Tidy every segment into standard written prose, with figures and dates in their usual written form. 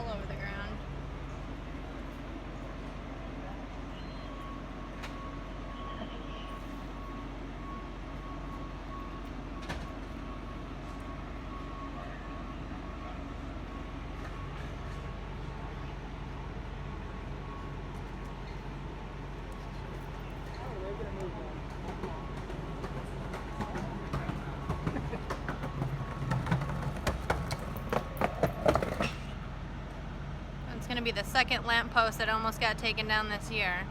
all over the ground. It's going to be the second lamppost that almost got taken down this year.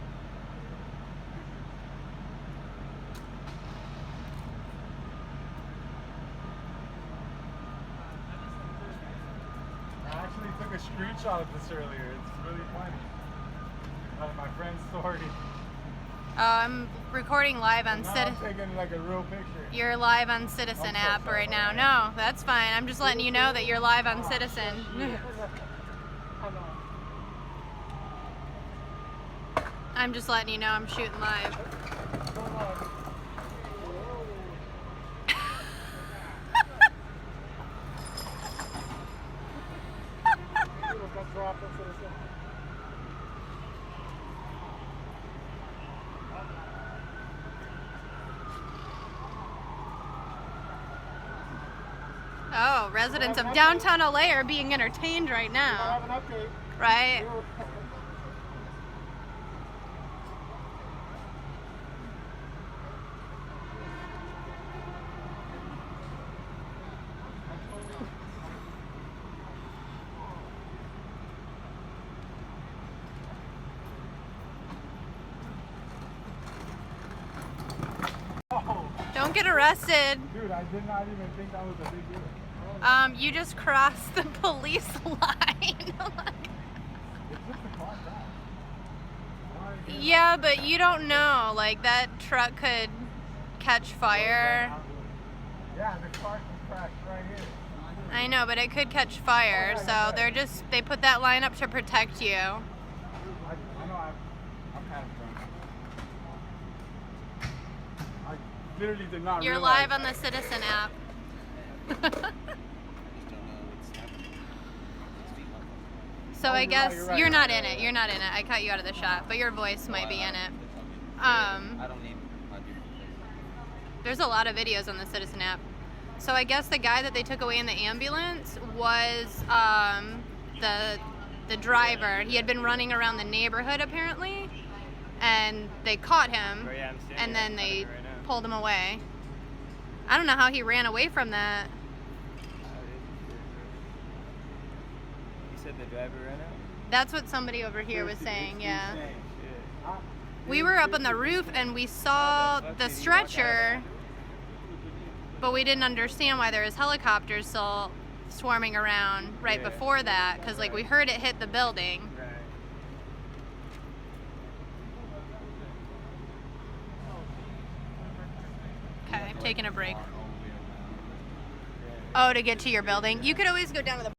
I actually took a screenshot of this earlier. It's really funny. Out of my friend's story. Oh, I'm recording live on Now I'm Citizen. taking like a real picture. You're live on Citizen I'm so app sorry. right now. No, that's fine. I'm just letting you know that you're live on Citizen. I'm just letting you know I'm shooting live. Oh, residents of downtown LA are being entertained right now. Right? Don't get arrested. Dude, I did not even think that was a big deal. You just crossed the police line. It's just a car back. Yeah, but you don't know. Like, that truck could catch fire. Yeah, the car can crash right here. I know, but it could catch fire. So they put that line up to protect you. I know I'm kind of drunk. I literally did not You're realize. live on the Citizen app. So I guess you're right. you're not in it. You're not in it. I cut you out of the shot, but your voice might be in it. I don't need my beautiful face. There's a lot of videos on the Citizen app. So I guess the guy that they took away in the ambulance was the driver. He had been running around the neighborhood apparently, and they caught him, and then they pulled him away. I don't know how he ran away from that. You said the driver ran out? That's what somebody over here was saying, yeah. Shit. We were up on the roof and we saw the stretcher, but we didn't understand why there was helicopters still swarming around right before that, because like we heard it hit the building. Okay, taking a break. Oh, to get to your building? You could always go down to the